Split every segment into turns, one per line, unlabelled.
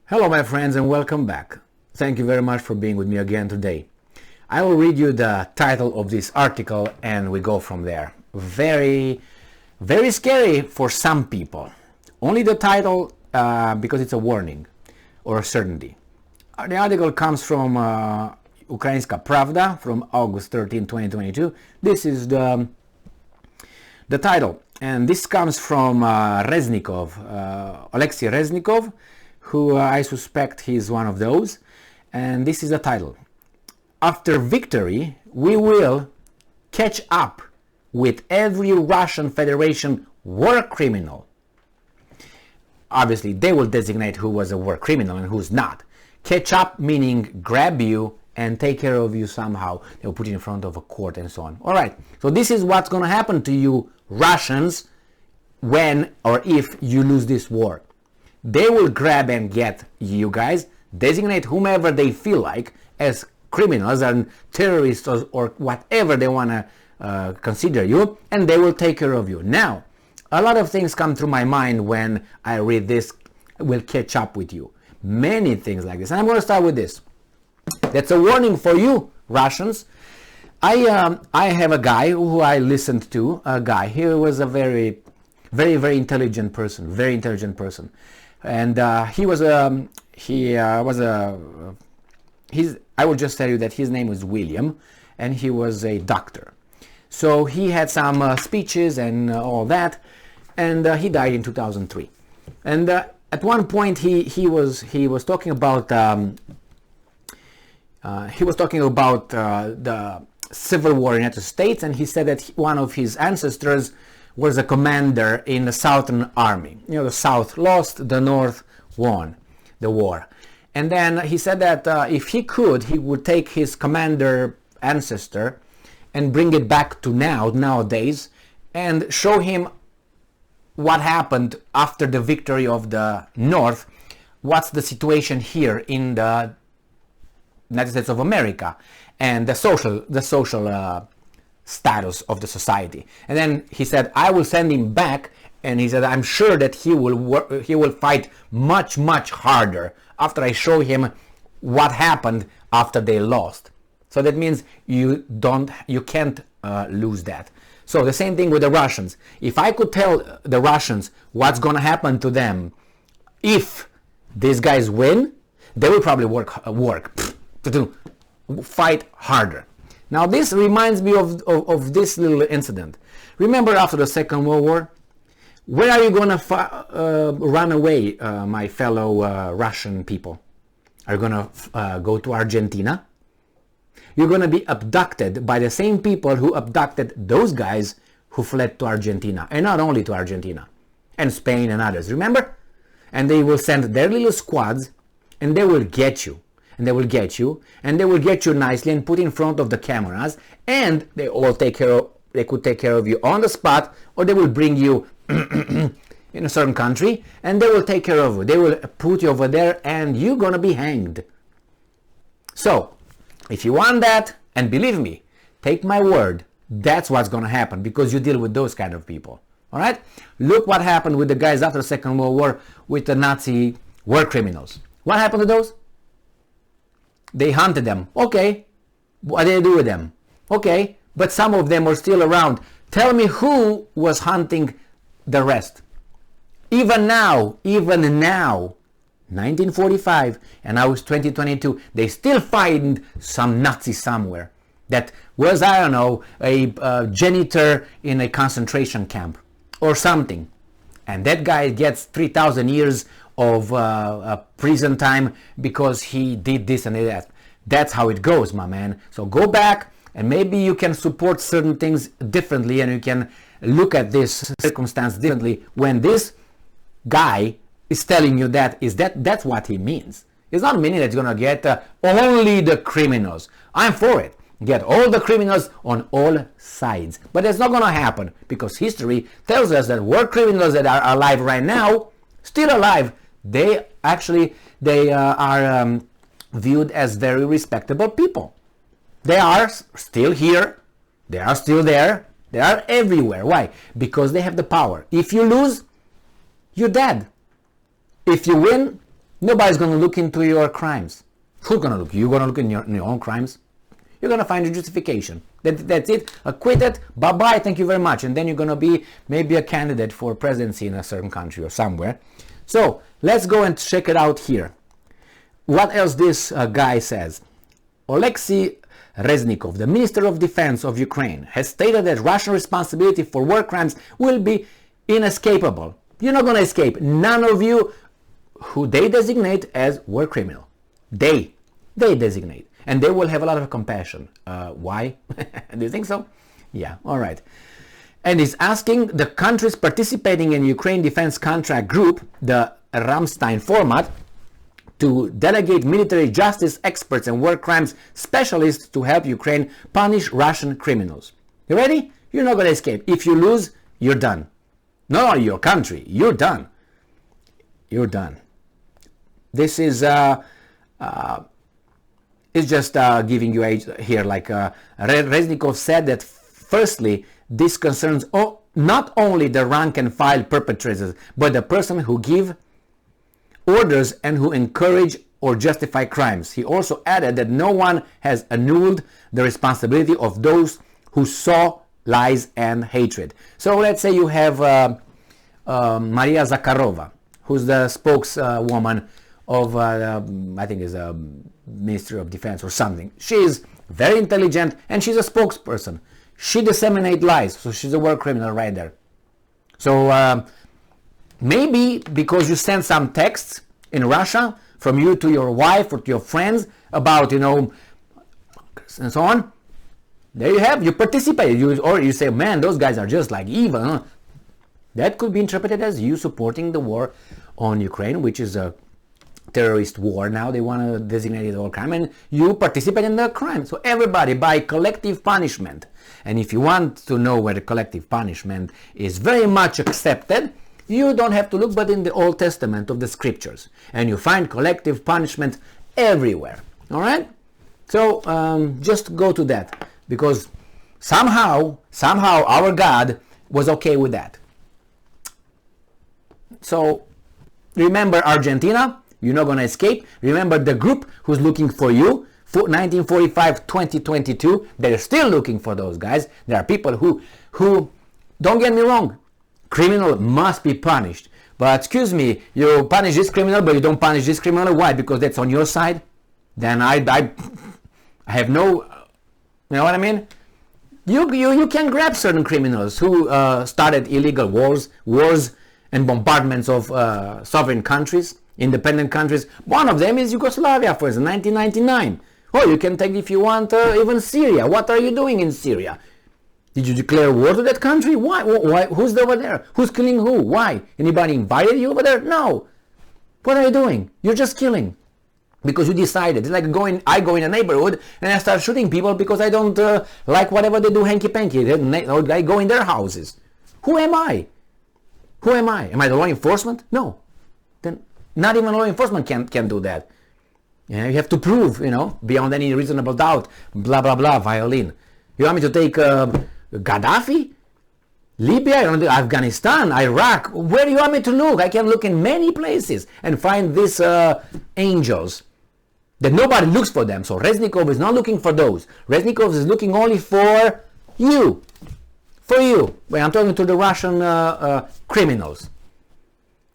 Hello my friends and welcome back. Thank you very much for being with me again today. I will read you the title of this article and we go from there. Very scary for some people. Only the title because it's a warning or a certainty. The article comes from Ukrainska Pravda from August 13, 2022. This is the title, and this comes from Reznikov, Alexei Reznikov, who I suspect he's one of those, and this is the title. After victory, we will catch up with every Russian Federation war criminal. Obviously, they will designate who was a war criminal and who's not. Catch up meaning grab you and take care of you somehow. They'll put you in front of a court and so on. All right, so this is what's going to happen to you Russians when or if you lose this war. They will grab and get you guys, designate whomever they feel like as criminals and terrorists or whatever they want to consider you, and they will take care of you. Now, a lot of things come through my mind when I read this, will catch up with you. Many things like this. And I'm going to start with this. That's a warning for you, Russians. I have a guy who I listened to, a guy. He was a very intelligent person, and I will just tell you that his name was William, and he was a doctor. So he had some speeches and all that, and he died in 2003. And at one point he was talking about the Civil War in the United States, and he said that one of his ancestors was a commander in the Southern Army. You know, the South lost, the North won the war. And then he said that if he could, he would take his commander ancestor and bring it back to nowadays, and show him what happened after the victory of the North. What's the situation here in the United States of America and the social status of the society. And then he said, I will send him back, and he said, I'm sure that he will fight much harder after I show him what happened after they lost. So that means you can't lose that. So the same thing with the Russians. If I could tell the Russians what's going to happen to them if these guys win, they will probably fight harder. Now this reminds me of this little incident. Remember after the Second World War? Where are you going to run away, my fellow Russian people? Are you going to go to Argentina? You're going to be abducted by the same people who abducted those guys who fled to Argentina. And not only to Argentina, and Spain and others, remember? And they will send their little squads, and they will get you. And they will get you, and they will get you nicely and put in front of the cameras, and they could take care of you on the spot, or they will bring you in a certain country, and they will take care of you. They will put you over there, and you're gonna be hanged. So, if you want that, and believe me, take my word, that's what's gonna happen, because you deal with those kind of people. All right? Look what happened with the guys after the Second World War with the Nazi war criminals. What happened to those? They hunted them. Okay. What did they do with them? Okay. But some of them were still around. Tell me who was hunting the rest. Even now, 1945, and now it's 2022, they still find some Nazi somewhere that was, I don't know, a janitor in a concentration camp or something. And that guy gets 3,000 years of prison time because he did this and that. That's how it goes, my man. So go back, and maybe you can support certain things differently, and you can look at this circumstance differently when this guy is telling you that's what he means. It's not meaning that you're gonna get only the criminals. I'm for it. Get all the criminals on all sides. But it's not gonna happen, because history tells us that war criminals that are alive right now, still alive, they are viewed as very respectable people. They are still here, they are still there, they are everywhere. Why? Because they have the power. If you lose, you're dead. If you win, Nobody's going to look into your crimes. Who's going to look? You're going to look in your own crimes? You're going to find a justification. That's it. Acquitted. Bye-bye. Thank you very much. And then you're going to be maybe a candidate for presidency in a certain country or somewhere. So let's go and check it out here. What else this guy says? Oleksiy Reznikov, the Minister of Defense of Ukraine, has stated that Russian responsibility for war crimes will be inescapable. You're not going to escape. None of you who they designate as war criminal. They designate. And they will have a lot of compassion. Why? Do you think so? Yeah, all right. And he's asking the countries participating in Ukraine Defense Contract Group, the Ramstein format, to delegate military justice experts and war crimes specialists to help Ukraine punish Russian criminals. You ready? You're not going to escape. If you lose, you're done. Not only your country, you're done. You're done. This is it's just giving you age here, like Reznikov said that firstly, this concerns not only the rank and file perpetrators, but the person who give orders and who encourage or justify crimes. He also added that no one has annulled the responsibility of those who sow lies and hatred. So let's say you have Maria Zakharova, who's the spokeswoman of, I think is a Ministry of Defense or something. She's very intelligent and she's a spokesperson. She disseminates lies, so she's a war criminal right there. So maybe because you send some texts in Russia from you to your wife or to your friends about, you know, and so on, there you have, you participate, or you say, man, those guys are just like evil. Huh? That could be interpreted as you supporting the war on Ukraine, which is a terrorist war now. They want to designate it all crime, and you participate in the crime. So everybody, by collective punishment. And if you want to know where the collective punishment is very much accepted, you don't have to look but in the Old Testament of the scriptures, and you find collective punishment everywhere. All right? So just go to that, because somehow our God was okay with that. So remember Argentina, you're not going to escape. Remember the group who's looking for you, 1945-2022, they're still looking for those guys. There are people who, don't get me wrong, criminal must be punished. But excuse me, you punish this criminal, but you don't punish this criminal. Why? Because that's on your side? Then I have no, you know what I mean? You can grab certain criminals who started illegal wars and bombardments of sovereign countries, independent countries. One of them is Yugoslavia, for instance, 1999. Oh, you can take, if you want, even Syria. What are you doing in Syria? Did you declare war to that country? Why? Who's over there? Who's killing who? Why? Anybody invited you over there? No. What are you doing? You're just killing. Because you decided. It's like I go in a neighborhood and I start shooting people because I don't like whatever they do hanky-panky. I go in their houses. Who am I? Who am I? Am I the law enforcement? No. Then not even law enforcement can do that. Yeah, you have to prove, beyond any reasonable doubt, blah, blah, blah, violin. You want me to take Gaddafi? Libya, Afghanistan, Iraq? Where do you want me to look? I can look in many places and find these angels. That nobody looks for them. So Reznikov is not looking for those. Reznikov is looking only for you. For you. When I'm talking to the Russian criminals.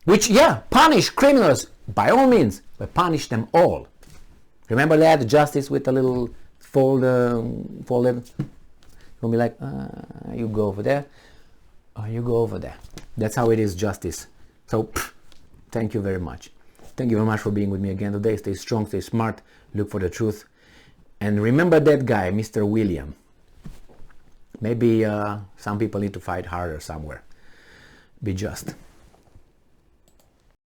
Which, punish criminals by all means, but punish them all. Remember that? Justice with a little folded. You'll be like, you go over there, or you go over there. That's how it is, justice. So, thank you very much. Thank you very much for being with me again today. Stay strong, stay smart, look for the truth. And remember that guy, Mr. William. Maybe some people need to fight harder somewhere. Be just.